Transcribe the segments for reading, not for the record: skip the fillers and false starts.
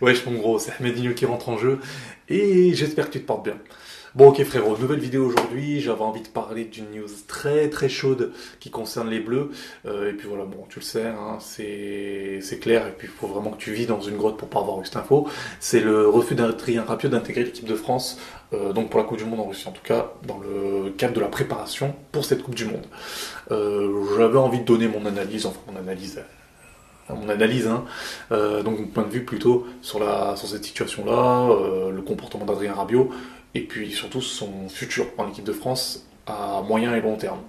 Wesh mon gros, c'est Ahmedinho qui rentre en jeu et j'espère que tu te portes bien. Bon ok frérot, nouvelle vidéo aujourd'hui, j'avais envie de parler d'une news très très chaude qui concerne les Bleus. Et puis voilà, bon tu le sais, hein, c'est clair et puis il faut vraiment que tu vis dans une grotte pour pas avoir eu cette info. C'est le refus d'Adrien Rabiot d'intégrer l'équipe de France, donc pour la Coupe du Monde en Russie en tout cas, dans le cadre de la préparation pour cette Coupe du Monde. J'avais envie de donner mon analyse, enfin mon analyse, hein. Donc mon point de vue plutôt sur cette situation-là, le comportement d'Adrien Rabiot, et puis surtout son futur en équipe de France à moyen et long terme.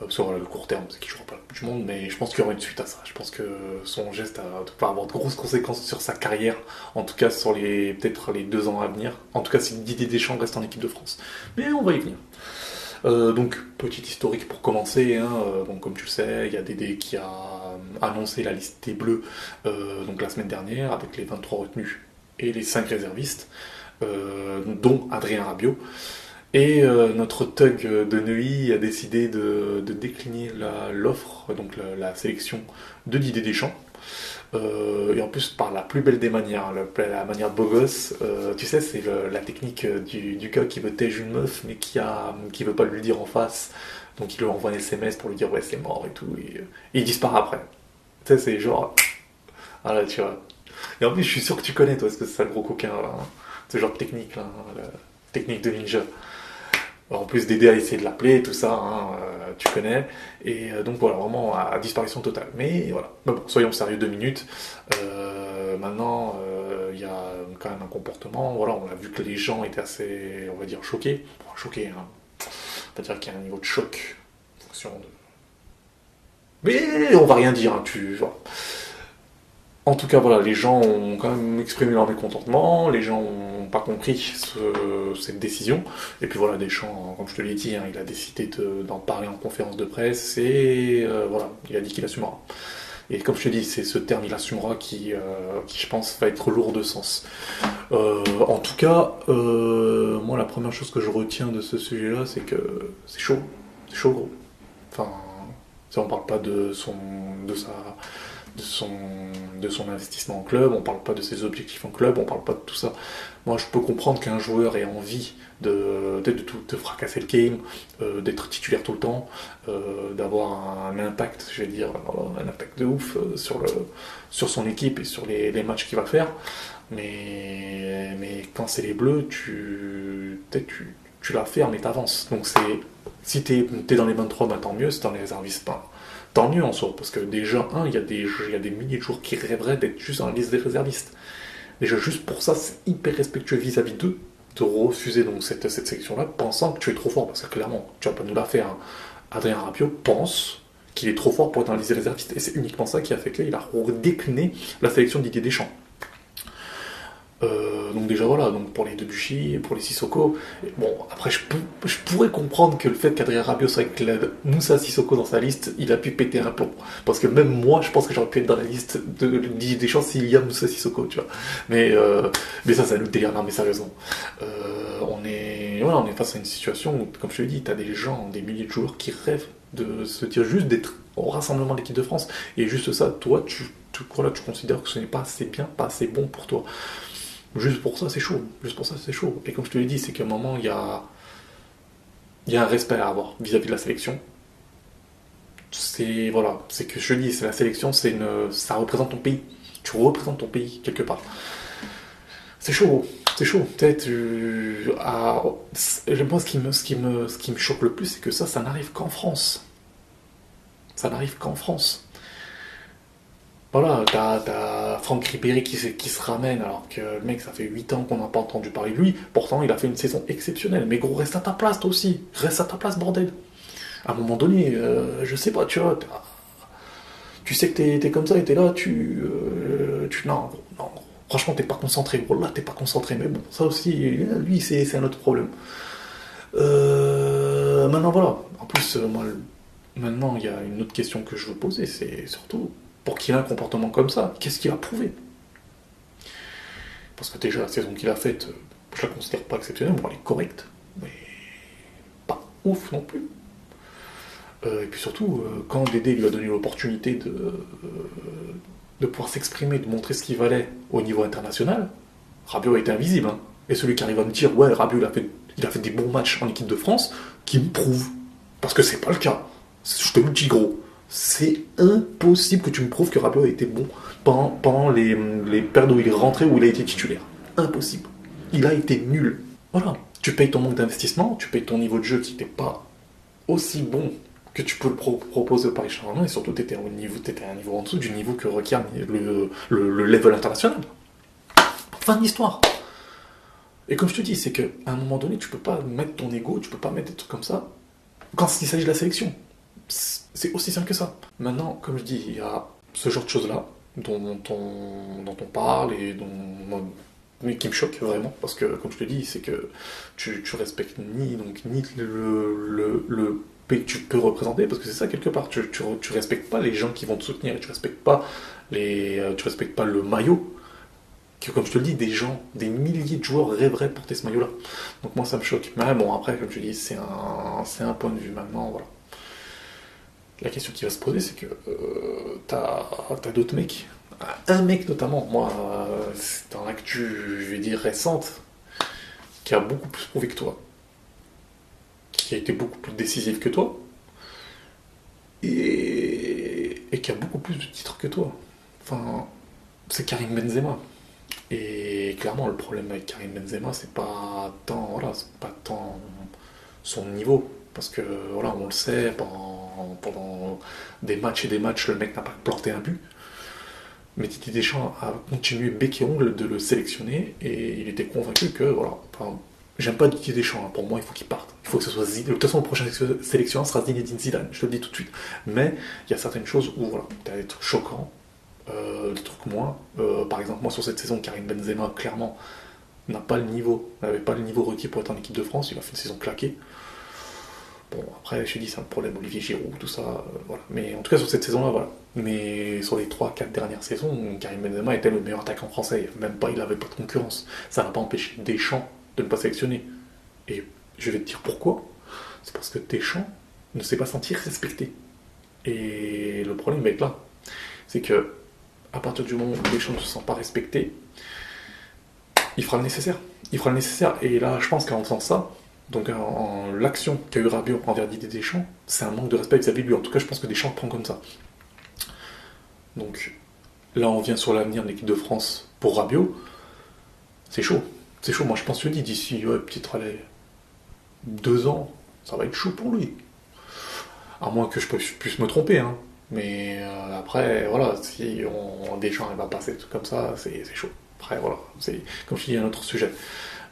Parce que voilà, le court terme, c'est qu'il ne jouera pas la Coupe du Monde, mais je pense qu'il y aura une suite à ça. Je pense que son geste va avoir de grosses conséquences sur sa carrière, en tout cas sur peut-être les 2 ans à venir. En tout cas, si Didier Deschamps reste en équipe de France. Mais on va y venir. Donc, petit historique pour commencer, hein, donc, comme tu le sais, il y a Dédé qui a annoncé la liste des Bleus donc la semaine dernière avec les 23 retenus et les 5 réservistes, dont Adrien Rabiot. Et notre thug de Neuilly a décidé de décliner l'offre, donc la sélection de Didier Deschamps. Et en plus par la plus belle des manières, la manière de beau gosse. Tu sais, c'est la technique du gars qui veut tège une meuf mais qui veut pas lui dire en face. Donc il lui envoie un SMS pour lui dire ouais c'est mort et tout. Et il disparaît après. Tu sais, c'est genre... Voilà, tu vois. Et en plus je suis sûr que tu connais toi, parce que c'est ça le gros coquin là. Hein. Ce genre de technique là, hein, la technique de ninja. En plus d'aider à essayer de l'appeler, tout ça, hein, tu connais. Et donc voilà, vraiment à disparition totale. Mais voilà, mais bon, soyons sérieux 2 minutes. Maintenant, il y a quand même un comportement. Voilà, on a vu que les gens étaient assez, on va dire, choqués. Bon, choqués, hein. On va dire qu'il y a un niveau de choc en fonction de... Mais on va rien dire, hein, voilà. En tout cas, voilà, les gens ont quand même exprimé leur mécontentement, les gens n'ont pas compris cette décision. Et puis voilà, Deschamps, comme je te l'ai dit, hein, il a décidé d'en parler en conférence de presse et voilà, il a dit qu'il assumera. Et comme je te dis, c'est ce terme il assumera qui je pense, va être lourd de sens. En tout cas, moi, la première chose que je retiens de ce sujet-là, c'est que c'est chaud. C'est chaud, gros. Enfin, ça, on parle pas de son investissement en club, on parle pas de ses objectifs en club, on parle pas de tout ça. Moi, je peux comprendre qu'un joueur ait envie de fracasser le game, d'être titulaire tout le temps, d'avoir un impact, je vais dire, un impact de ouf sur son équipe et sur les matchs qu'il va faire. Mais quand c'est les Bleus, tu la fermes et t'avances. Donc si t'es dans les 23, bah tant mieux, si t'es dans les réservistes, pas. Tant mieux en soi, parce que déjà, il y a des milliers de joueurs qui rêveraient d'être juste dans la liste des réservistes. Déjà, juste pour ça, c'est hyper respectueux vis-à-vis d'eux de refuser donc cette sélection-là, pensant que tu es trop fort, parce que clairement, tu vas pas nous la faire. Hein. Adrien Rabiot pense qu'il est trop fort pour être dans la liste des réservistes, et c'est uniquement ça qui a fait qu'il a décliné la sélection de Didier Deschamps. Donc déjà voilà, donc pour les Debuchy et pour les Sissoko, bon après je pourrais comprendre que le fait qu'Adrien Rabiot soit avec Moussa Sissoko dans sa liste, il a pu péter un plomb. Parce que même moi je pense que j'aurais pu être dans la liste des chances s'il y a Moussa Sissoko, tu vois. Mais ça nous délire, non mais sérieusement. On est face à une situation où, comme je te l'ai dit, t'as des gens, des milliers de joueurs qui rêvent de se dire juste d'être au rassemblement de l'équipe de France. Et juste ça, toi tu considères que ce n'est pas assez bien, pas assez bon pour toi. Juste pour ça, c'est chaud. Juste pour ça, c'est chaud. Et comme je te l'ai dit, c'est qu'à un moment, il y a un respect à avoir vis-à-vis de la sélection. C'est que je te dis, c'est la sélection, ça représente ton pays. Tu représentes ton pays quelque part. C'est chaud. C'est chaud. Peut-être. Moi, ce qui me choque le plus, c'est que ça n'arrive qu'en France. Ça n'arrive qu'en France. Voilà, t'as Franck Ribéry qui se ramène, alors que le mec, ça fait 8 ans qu'on n'a pas entendu parler de lui. Pourtant, il a fait une saison exceptionnelle. Mais gros, reste à ta place, toi aussi. Reste à ta place, bordel. À un moment donné, je sais pas, tu vois, tu sais que t'es comme ça et t'es là, non, non, franchement, t'es pas concentré. Gros, là, t'es pas concentré. Mais bon, ça aussi, lui, c'est un autre problème. Maintenant, voilà. En plus, moi, maintenant, il y a une autre question que je veux poser, c'est surtout... Pour qu'il ait un comportement comme ça, qu'est-ce qu'il a prouvé? Parce que déjà, la saison qu'il a faite, je la considère pas exceptionnelle, bon, elle est correcte, mais pas ouf non plus. Et puis surtout, quand Dédé lui a donné l'opportunité de pouvoir s'exprimer, de montrer ce qu'il valait au niveau international, Rabiot a été invisible. Hein. Et celui qui arrive à me dire, ouais, Rabiot, il a fait des bons matchs en équipe de France, qui me prouve. Parce que c'est pas le cas. Je te le dis gros. C'est impossible que tu me prouves que Rabiot a été bon pendant les périodes où il est rentré, où il a été titulaire. Impossible. Il a été nul. Voilà. Tu payes ton manque d'investissement, tu payes ton niveau de jeu qui n'était pas aussi bon que tu peux le proposer au Paris Saint-Germain, et surtout tu étais à un niveau en dessous du niveau que requiert le level international. Fin de l'histoire. Et comme je te dis, c'est qu'à un moment donné, tu peux pas mettre ton ego, tu peux pas mettre des trucs comme ça quand il s'agit de la sélection. C'est aussi simple que ça. Maintenant, comme je dis, il y a ce genre de choses-là dont on parle et mais qui me choque vraiment, parce que, comme je te dis, c'est que tu respectes ni le pays que tu peux représenter, parce que c'est ça quelque part, tu respectes pas les gens qui vont te soutenir, tu respectes pas le maillot, que comme je te le dis, des milliers de joueurs rêveraient de porter ce maillot-là. Donc moi ça me choque. Mais bon, après, comme je te dis, c'est un point de vue maintenant, voilà. La question qui va se poser, c'est que t'as d'autres mecs, un mec notamment, moi, c'est dans l'actu, je vais dire récente, qui a beaucoup plus prouvé que toi, qui a été beaucoup plus décisif que toi, et qui a beaucoup plus de titres que toi. Enfin, c'est Karim Benzema. Et clairement, le problème avec Karim Benzema, c'est pas tant son niveau. Parce que, voilà, on le sait, pendant des matchs et des matchs, le mec n'a pas planté un but. Mais Didier Deschamps a continué bec et ongle de le sélectionner, et il était convaincu que, voilà, enfin, j'aime pas Didier Deschamps, hein, pour moi il faut qu'il parte. Il faut que ce soit Zidane. De toute façon, le prochain sélectionneur sera Zinedine Zidane, je te le dis tout de suite. Mais il y a certaines choses où, voilà, t'as des trucs choquants, des trucs moins. Par exemple, moi sur cette saison, Karim Benzema, clairement, n'avait pas le niveau requis pour être en équipe de France, il a fait une saison claquée. Bon, après, je te dis, c'est un problème, Olivier Giroud, tout ça, voilà. Mais en tout cas, sur cette saison-là, voilà. Mais sur les 3-4 dernières saisons, Karim Benzema était le meilleur attaquant français. Même pas, il n'avait pas de concurrence. Ça n'a pas empêché Deschamps de ne pas sélectionner. Et je vais te dire pourquoi. C'est parce que Deschamps ne s'est pas senti respecté. Et le problème va être là. C'est que, à partir du moment où Deschamps ne se sent pas respecté, il fera le nécessaire. Il fera le nécessaire. Et là, je pense qu'en faisant ça, donc l'action qu'a eu Rabiot envers Didier Deschamps, c'est un manque de respect vis-à-vis de lui. En tout cas, je pense que Deschamps le prend comme ça. Donc là, on vient sur l'avenir de l'équipe de France pour Rabiot. C'est chaud. C'est chaud. Moi, je pense que d'ici peut-être 2 ans, ça va être chaud pour lui. À moins que je puisse me tromper. Hein. Mais après, voilà, si Deschamps va passer des trucs comme ça, c'est chaud. Après, voilà, c'est comme je dis, un autre sujet.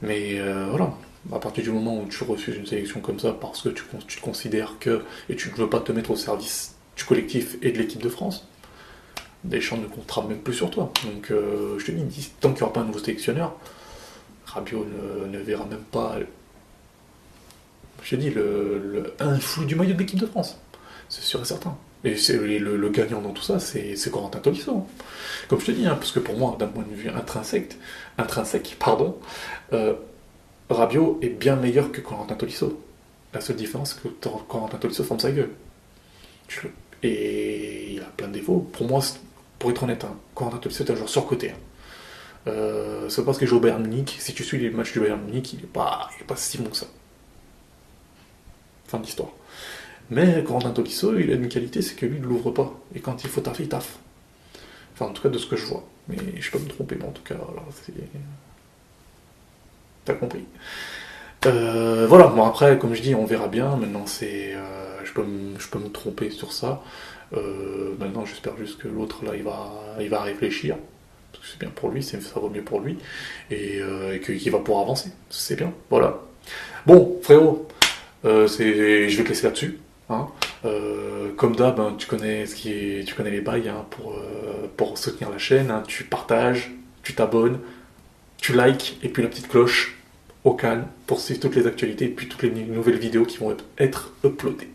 Mais voilà. À partir du moment où tu refuses une sélection comme ça parce que tu considères que, et tu ne veux pas te mettre au service du collectif et de l'équipe de France, Deschamps ne comptera même plus sur toi. Donc je te dis, tant qu'il n'y aura pas un nouveau sélectionneur, Rabiot ne verra même pas, je te dis, un flou du maillot de l'équipe de France. C'est sûr et certain. Et le gagnant dans tout ça, c'est Corentin Tolisso. Comme je te dis, hein, parce que pour moi, d'un point de vue intrinsèque, Rabiot est bien meilleur que Corentin Tolisso. La seule différence, c'est que Corentin Tolisso forme sa gueule. Et il a plein de défauts. Pour moi, pour être honnête, hein, Corentin Tolisso est un joueur surcoté. Hein. C'est parce qu'il joue au Bayern Munich. Si tu suis les matchs du Bayern Munich, il n'est pas si bon que ça. Fin de l'histoire. Mais Corentin Tolisso, il a une qualité, c'est que lui, il ne l'ouvre pas. Et quand il faut taffer, il taffe. Enfin, en tout cas, de ce que je vois. Mais je peux me tromper, mais en tout cas, voilà, c'est... T'as compris. Voilà, bon après, comme je dis, on verra bien. Maintenant, je peux me tromper sur ça. Maintenant, j'espère juste que l'autre, là, il va réfléchir. Parce que c'est bien pour lui, ça vaut mieux pour lui. Et qu'il va pouvoir avancer. C'est bien, voilà. Bon, frérot, je vais te laisser là-dessus. Hein. Comme d'hab, hein, tu connais les bails hein, pour soutenir la chaîne. Hein. Tu partages, tu t'abonnes, tu likes, et puis la petite cloche au calme pour suivre toutes les actualités et puis toutes les nouvelles vidéos qui vont être uploadées.